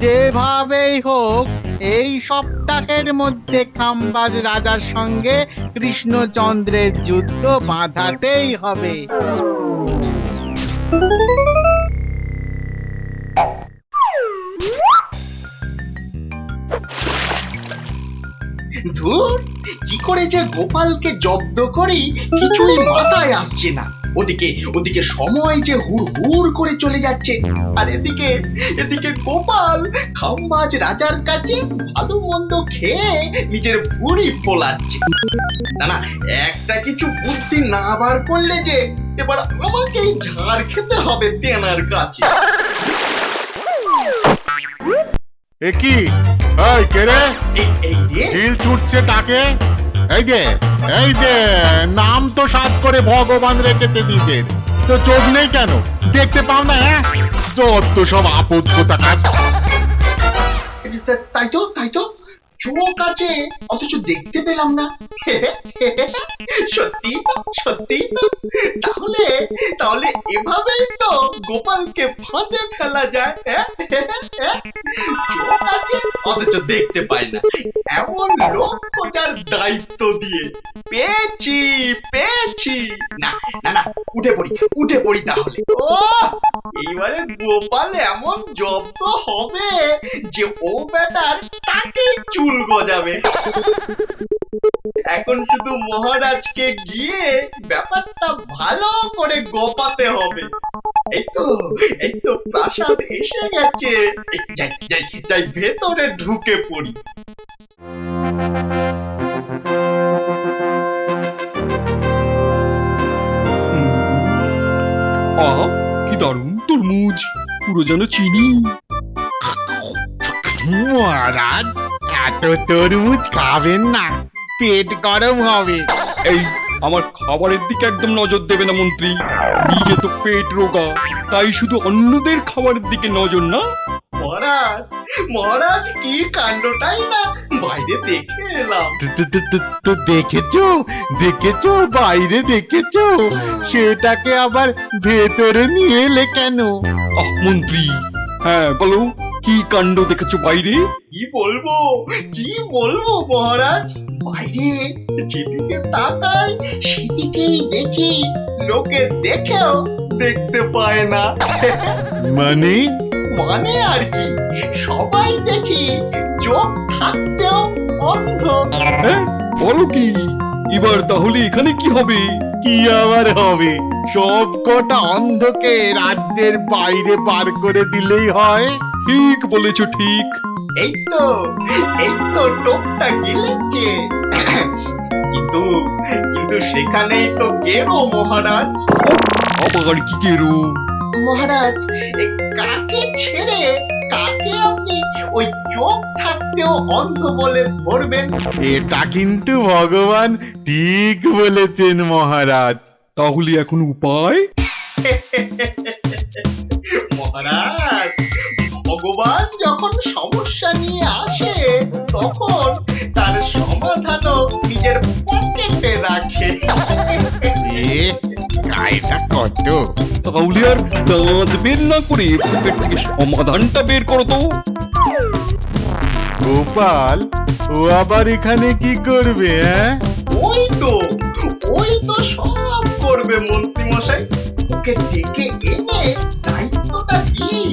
যেভাবেই হোক এই সপ্তাহের মধ্যে খাম্বাজ রাজার সঙ্গে কৃষ্ণচন্দ্রের যুদ্ধ বাঁধাতেই হবে। ধুর, কি করে যে গোপালকে জব্দ করি কিছুই মাথায় আসছে না। ওদিকে ওদিকে সময় যে হুড় হুড় করে চলে যাচ্ছে, আর এদিকে এদিকে গোপাল খাম্বাজ রাজার কাছে ভালো মন্দ খেয়ে নিজের ভুঁড়ি ফোলাচ্ছে। না না, একটা কিছু বুদ্ধি না বার করলে যে এবার আমাকেই ঝাড় খেতে হবে তেনার কাছে। এ কি? এই কে রে? এই রে, ঢিল ছুটছে কাকে? এই যে নাম তো সাত করে ভগবান রেখেছে নিজের, তো চোখ নেই কেন? দেখতে পাও না? হ্যাঁ, যত সব আপদ কোথাকার। তাই তো চোখ আছে অথচ দেখতে পেলাম না। সত্যি সত্যি তো। তাহলে তাহলে এভাবেই তো গোপালকে ফাঁদে ফেলা যায়। চোখ আছে অথচ দেখতে পাই না, এমন লোক খোঁজার দায়িত্ব দিয়ে পেয়েছি পেয়েছি। না না না, উঠে পড়ি তাহলে। ও এইবারে গোপাল এমন জব্দ হবে যে ও বেটার তাকে চুল গজাবে। এখন শুধু মহারাজকে গিয়ে ব্যাপারটা ভালো করে গোপাতে হবে। এই তো প্রাসাদ এসে গেছে। যাই ভেতরে ঢুকে পড়ি। আহা, কি দারুণ তরমুজ, পুরো যেন চিনি। মহারাজ, এত তরমুজ খাবেন না, পেট গরম হবে। এই, আমার খাবারের দিকে একদম নজর দেবে না মন্ত্রী। নিজে তো পেট রোগা, তাই শুধু অন্যদের খাবারের দিকে নজর না। মহারাজ মহারাজ কি কাণ্ডটাই না বাইরে দেখে এলাম। তো দেখেছো বাইরে দেখেছো, সেটাকে আবার ভেতরে নিয়ে এলে কেন? আহ মন্ত্রী, হ্যাঁ বলো, কি কাণ্ড দেখেছো বাইরে? কি বলবো মহারাজ, বাইরে যেদিকে তাকাই সেদিকেই দেখি লোকে দেখেও দেখতে পায় না। মানে? মানে আর কি, সবাই দেখি চোখ থাকতেও অন্ধ। হ্যাঁ, বলো কি? এবার তাহলে এখানে কি হবে? কি আবার হবে? সব কটা অন্ধকে রাজ্যের বাইরে পার করে দিলেই হয়। ঠিক বলেছো, ঠিক। এই তো টোপটা গিলেছে। কিন্তু কিন্তু সেখানেই তো গেরো মহারাজ। আবার কি কেরো? মহারাজ, এই কাকে ছেড়ে কাকে আপনি ওই চোখ থাকতেও অন্ধ বলে ধরবেন? এটা কিন্তু ভগবান ঠিক বলেছেন মহারাজ। তাহলে এখন উপায়? মহারাজ, ভগবান যখন সমস্যা নিয়ে আসে তখন তার সমাধানও নিজের পকেটে রাখে। এ কায়দা কত! তাহলে আর দাঁত বের না করে পকেট থেকে সমাধানটা বের করো তো। গোপাল, ও আবার এখানে কি করবে? হ্যাঁ, ওই তো সব করবে মন্ত্রী মশাই। ওকে ডেকে এনে দায়িত্বটা দিই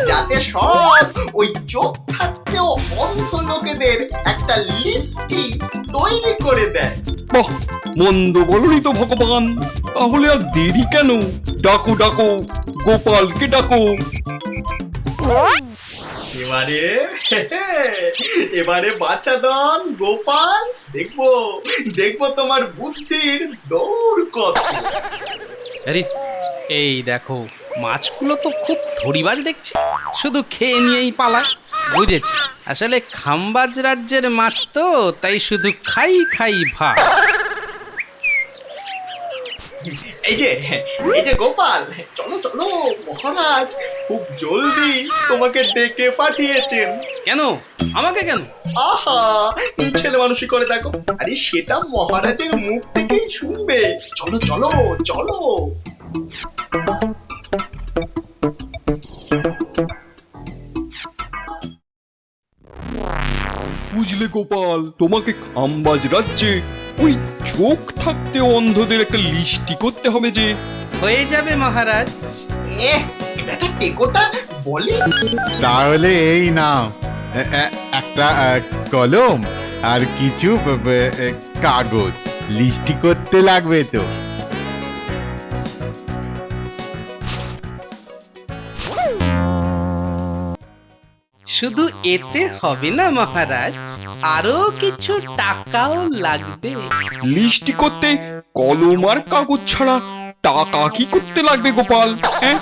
যাতে সব ওই চোখ থাকতেও অন্ধ লোকেদের একটা লিস্টি তৈরি করে দেয়। বাহ, মন্দ বলনি তো ভগবান। তাহলে আর দেরি কেন? ডাকো ডাকো, গোপালকে ডাকো। এবারে বাঁচাদন গোপাল, দেখবো তোমার বুদ্ধির দৌড় কত। আরে এই দেখো, মাছগুলো তো খুব ধরিবাজ দেখছি, শুধু খেয়ে নিয়েই পালায়। বুঝেছি, আসলে খাম্বাজ রাজ্যের মাছ তো, তাই শুধু খাই খাই ভাত। এই যে গোপাল, চলো মহারাজ খুব জলদি তোমাকে ডেকে পাঠিয়েছেন। কেন আমাকে কেন? আহা, ছেলে মানুষই করে দেখো। আরে সেটা মহারাজের মুখ থেকেই শুনবে। চলো। বুঝলে গোপাল, তোমাকে খাম্বাজ রাজ্যে ওই চোখ থাকতে অন্ধদের একটা লিস্টি করতে হবে যে। হয়ে যাবে মহারাজ। এটা টেকোটা বলে। তাহলে এই নাও, একটা কলম আর কিছু কাগজ। লিস্টি করতে লাগবে তো। শুধু এতে হবে না মহারাজ, আরো কিছু টাকাও লাগবে। লিস্টি করতে কলম আর কাগজ ছাড়া টাকা কি করতে লাগবে গোপাল? হ্যাঁ,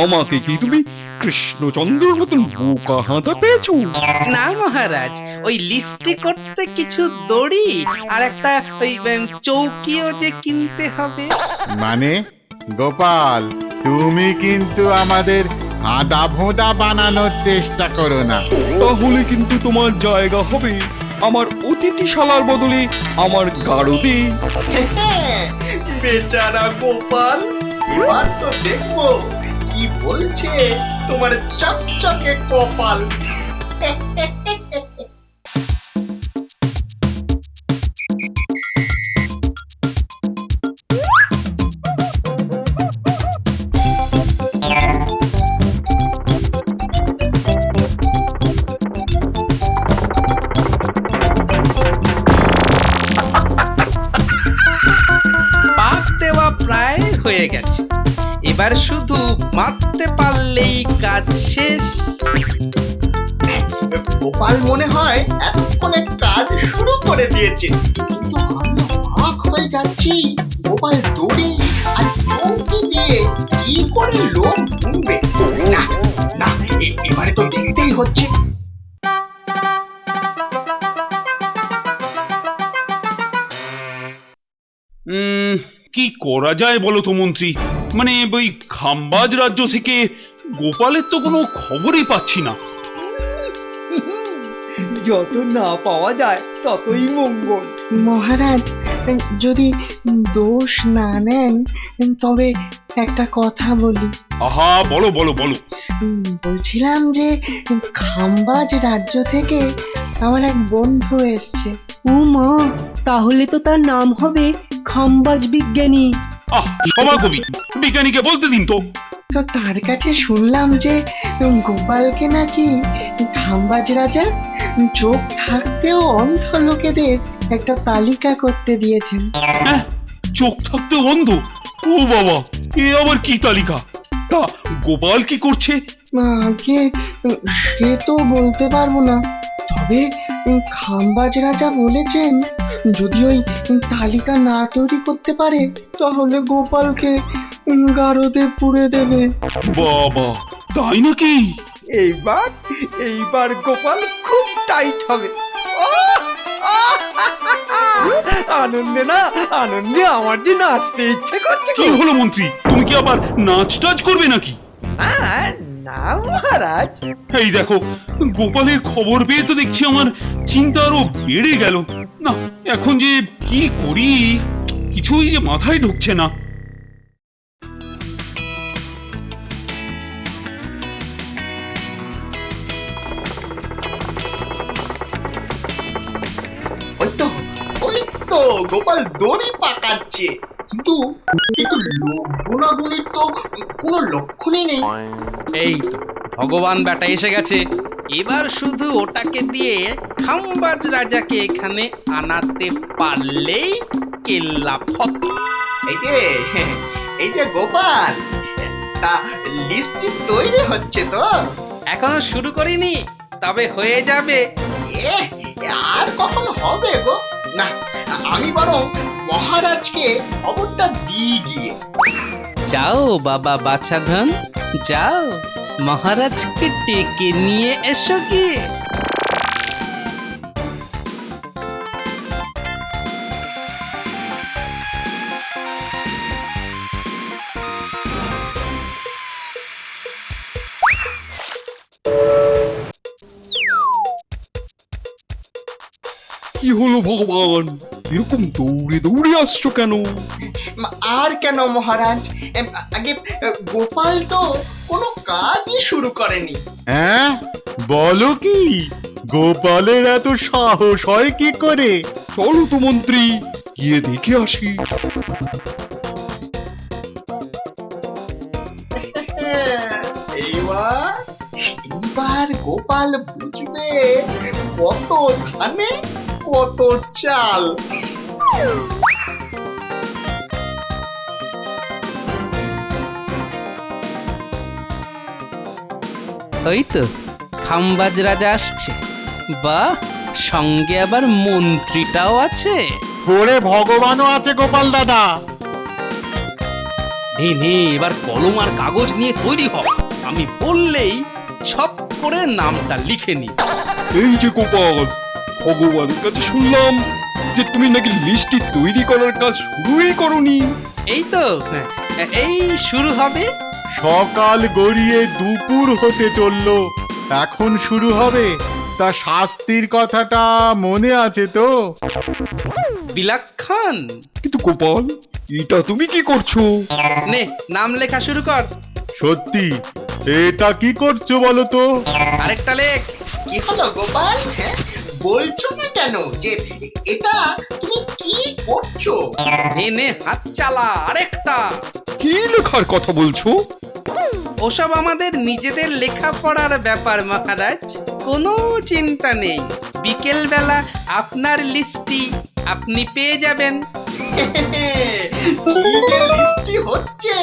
আমাকে কি তুমি কৃষ্ণচন্দ্রের মতন বোকা হাঁটা পেয়েছো? না মহারাজ, ওই লিস্টি করতে কিছু দড়ি আর একটা ওই চৌকিও যে কিনতে হবে। মানে গোপাল, তুমি কিন্তু আমাদের আদা ভোঁদা বানানোর চেষ্টা করো না। তাহলে কিন্তু তোমার জায়গা হবে আমার অতিথিশালার বদলে আমার গাড়দে। বেচারা গোপাল, এবার তো দেখবো কি বলছে তোমার চকচকে কপাল। পাক দেওয়া প্রায় হয়ে গেছে, এবার শুধু মারতে পারলেই কাজ শেষ। গোপাল মনে হয় এতক্ষণে কাজ শুরু করে দিয়েছে, কিন্তু আমি অবাক হয়ে যাচ্ছি। গোপাল দড়ি আর চৌকি দিয়ে কি করে লোক বুনবে? না না, এবারে তো দেখতেই হচ্ছে। কি করা যায় বলো তো মন্ত্রী? মানে ওই খাম্বাজ রাজ্য থেকে গোপালের তো কোনো খবরই পাচ্ছি না। যত না পাওয়া যায় ততই মঙ্গল। মহারাজ, যদি দোষ না নেন তবে একটা কথা বলি। আহা, বলো বলো বলো। বলছিলাম যে খাম্বাজ রাজ্য থেকে আমার এক বন্ধু এসছে। ও মা, তাহলে তো তার নাম হবে খাম্বাজ বিজ্ঞানী। আহ, সভাকবি, বিজ্ঞানীকে বলতে দিন তো। তো তার কাছে শুনলাম যে গোপালকে নাকি খাম্বাজ রাজা চোখ থাকতেও অন্ধ লোকেদের একটা তালিকা করতে দিয়েছেন। হ্যাঁ, চোখ থাকতে অন্ধ? ও বাবা, এ আবার কি তালিকা? তা গোপাল কি করছে? আগে সে তো বলতে পারবো না, তবে খাম্বাজ রাজা বলেছেন যদি ওই তালিকা না তৈরি করতে পারে তাহলে গোপালকে গারদে পুড়ে দেবে। বাবা, তাই নাকি? এইবার গোপাল খুব টাইট হবে। আনন্দে না আনন্দে আমার যে নাচতে ইচ্ছে করছে। কি হলো মন্ত্রী, তুমি কি আবার নাচ টাচ করবে নাকি? না মহারাজ, এই দেখো, গোপালের খবর পেয়ে তো দেখছি আমার চিন্তা আরো বেড়ে গেল। না, এখন যে কি করি কিছুই যে মাথায় ঢুকছে না। ওই তো গোপাল দড়ি পাকাচ্ছে, কিন্তু কিন্তু লোক গুণাগুণির তো কোনো লক্ষণই নেই। এই তো ভগবান বেটা এসে গেছে, এবার শুধু ওটাকে দিয়ে খাম্বাজ রাজাকে এখানে আনাতে পারলেই কেল্লা ফত। এই যে গোপাল, তা লিস্ট তৈরি হচ্ছে তো? এখনো শুরু করিনি, তবে হয়ে যাবে। এ আর কখন হবে গো? না, আমি বরং মহারাজকে খবরটা দিয়ে গিয়ে। যাও বাবা বাছাধন, যাও মহারাজকে ডেকে নিয়ে এসো গিয়ে। কি হলো ভগবান, এরকম দৌড়ে দৌড়ে আসছো কেন? আর কেন মহারাজ, আগে গোপাল তো কোনো কাজই শুরু করেনি। হ্যাঁ, বলো কি? গোপালের এত সাহস হয় কি করে? চলো তো মন্ত্রী, গিয়ে দেখে আসি। এইবার গোপাল বুঝবে কত ধানে কত চাল। ওই তো খাম্বাজ রাজা আসছে। বাহ, সঙ্গে আবার মন্ত্রীটাও আছে। ওরে ভগবানও আছে গোপাল দাদা। নে নে, এবার কলম আর কাগজ নিয়ে তৈরি হ। আমি বললেই ছপ করে নামটা লিখে নি। এই যে গোপাল, ভগবানের কাছে শুনলাম যে তুমি নাকি লিস্টটি তৈরি করার কাজ শুরুই করনি। এই তো, এই শুরু হবে। সকাল গড়িয়ে দুপুর হতে চললো, এখন শুরু হবে। তা শাস্তির কথাটা মনে আছে তো? বিলাক্ষণ, কিন্তু গোপাল, এটা তুমি কি করছো? নে নাম লেখা শুরু কর। সত্যি এটা কি করছো বলো তো? আরেকটা লেখ। কি হলো গোপাল? হ্যাঁ, বলছো না কেন যে এটা তুমি কি করছো? নে নে, হাত চালা। আরেকটা। কি লেখার কথা বলছো? ওসব আমাদের নিজেদের লেখাপড়ার ব্যাপার মহারাজ, কোনো চিন্তা নেই। বিকেল বেলা আপনার লিস্টটি আপনি পেয়ে যাবেন। কি যে লিস্টি হচ্ছে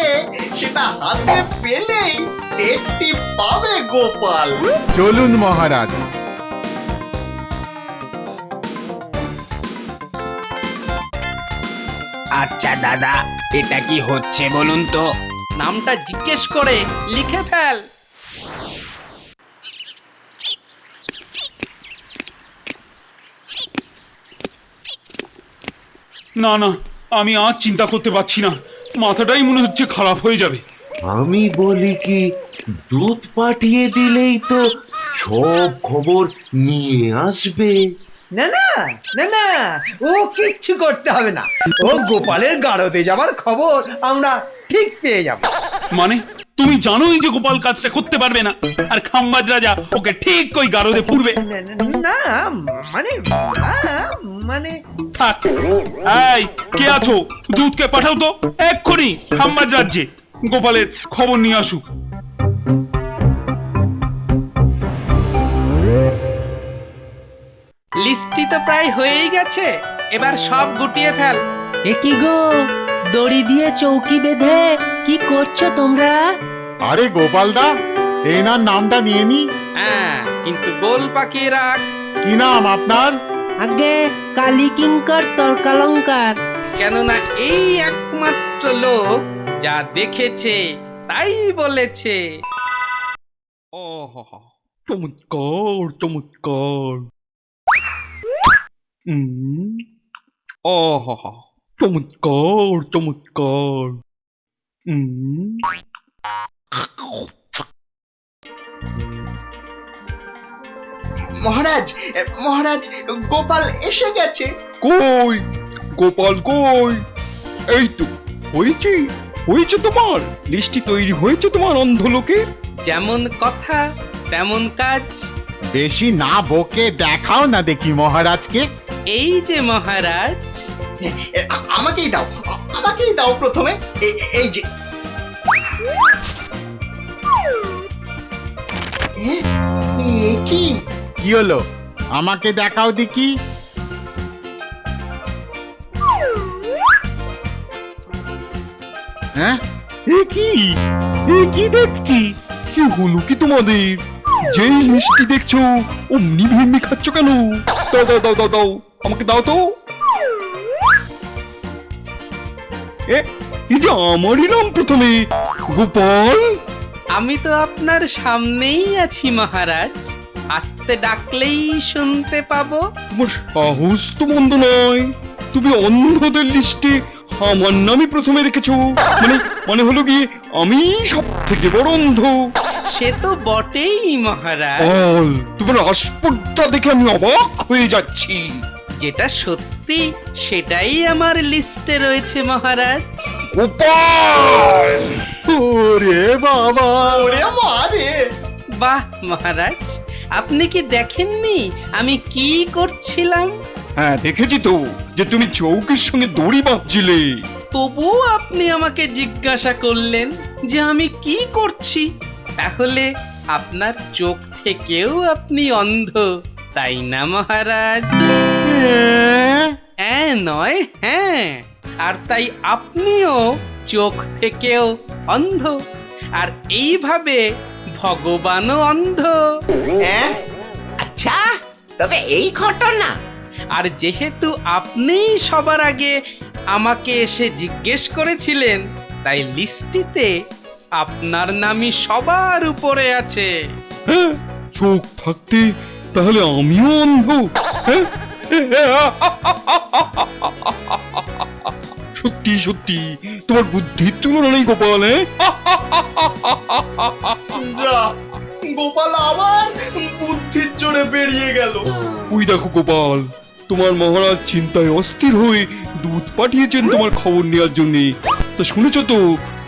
সেটা হাতে পেলেই টেরটি পাবে গোপাল। চলুন মহারাজ। আচ্ছা দাদা, এটা কি হচ্ছে বলুন তো? নামটা জিজ্ঞেস করে লিখে ফেল। না না, আমি আর চিন্তা করতে পারছি না, মাথাটাই মনে হচ্ছে খারাপ হয়ে যাবে। আমি বলি কি, দুধ পাঠিয়ে দিলেই তো সব খবর নিয়ে আসবে। না না না না, ও কিচ্ছু করতে হবে না। ও গোপালের গাড়োতে যাবার খবর আমরা ঠিক পেয়ে যাব। মানে তুমি জানোই যে গোপাল কাজটা করতে পারবে না, আর খাম্বাজ রাজা ওকে ঠিক ওই গারদে পুরবে। না মানে মানে থাক, এই কে আছো, দুধকে পাঠাও তো এক্ষুনি খাম্বাজ রাজ্যে, গোপালের খবর নিয়ে আসুক। লিস্টটি তো প্রায় হয়েই গেছে, এবার সব গুটিয়ে ফেল। এ কি গো, দড়ি দিয়ে চৌকি বেঁধে কি করছো তোমরা? আরে গোপাল দা, এনার নামটা নিয়ে নি। হ্যাঁ, কিন্তু গোল পাকিয়ে রাখ। কি নাম আপনার? আগে কালী কিঙ্কর তর্কালঙ্কার। কেননা এই একমাত্র লোক যা দেখেছে তাই বলেছে। আহা, চমৎকার চমৎকার। আহা, চমৎকার চমৎকার। মহারাজ, মহারাজ, গোপাল এসে গেছে। কই গোপাল কই? এই তো হয়েছে, হয়েছে তোমার লিস্টটি তৈরি হয়েছে তোমার অন্ধ লোকে। যেমন কথা তেমন কাজ। বেশি না বকে দেখাও না দেখি মহারাজকে। এই যে মহারাজ। আমাকেই দাও, আমাকেই দাও প্রথমে। এই যে কি কি হলো, আমাকে দেখাও দেখি। হ্যাঁ, এ কি দেখছি? কি হলো কি তোমাদের? যেই লিস্টটি দেখছো অমনি ভেঙে খাচ্ছ কেন? দাও দাও দাও দাও দাও, আমাকে দাও তো। এই যে আমারই নাম প্রথমে, গোপাল। আমি তো আপনার সামনেই আছি মহারাজ, আস্তে ডাকলেই শুনতে পাবো। তোমার সাহস তো মন্দ নয়, তুমি অন্ধদের লিস্টে আমার নামই প্রথমে রেখেছো। মানে হলো গিয়ে আমি সব থেকে বড় অন্ধ। সে তো বটেই মহারাজ, তোমার আস্পর্ধা দেখে আমি অবাক হয়ে যাচ্ছি। যেটা সত্যি সেটাই আমার লিস্টে রয়েছে মহারাজ। গোপাল! ওরে বাবা, ওরে মারে। বাহ মহারাজ, আপনি কি দেখেননি আমি কি করছিলাম? হ্যাঁ দেখেছি তো যে তুমি চৌকির সঙ্গে দড়ি বাঁধছিলে। তবুও আপনি আমাকে জিজ্ঞাসা করলেন যে আমি কি করছি। তাহলে আপনার চোখ থেকেও আপনি অন্ধ, তাই না মহারাজ? হ্যাঁ নয় হ্যাঁ, আর তাই আপনিও চোখ থেকেও অন্ধ, আর এইভাবে ভগবানও অন্ধ। হ্যাঁ আচ্ছা, তবে এই ঘটনা আর যেহেতু আপনিই সবার আগে আমাকে এসে জিজ্ঞেস করেছিলেন, তাই লিস্টিতে আপনার নামই সবার উপরে আছে। হ্যাঁ চোখ থাকতে তাহলে আমিও অন্ধ? হ্যাঁ? সত্যি সত্যি তোমার বুদ্ধির তুলনা নেই গোপাল। যা, গোপাল আবার বুদ্ধির জোরে বেরিয়ে গেল। ওই দেখো গোপাল, তোমার মহারাজ চিন্তায় অস্থির হয়ে দুধ পাঠিয়েছেন তোমার খবর নেওয়ার জন্য। তা শুনেছ তো?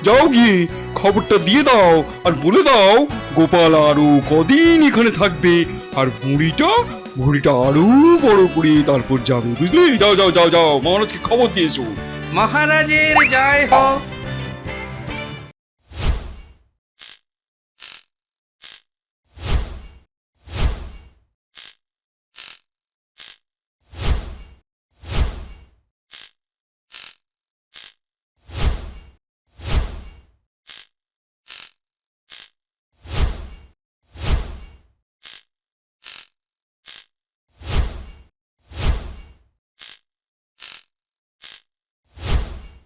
যাও গিয়ে খবরটা দিয়ে দাও আর বলে দাও গোপাল আরো কদিন এখানে থাকবে, আর ভুঁড়িটা আরো বড় করে তারপর যাবে, বুঝলি? যাও যাও যাও যাও, মহারাজকে খবর দিয়েছো। মহারাজের জয় হোক।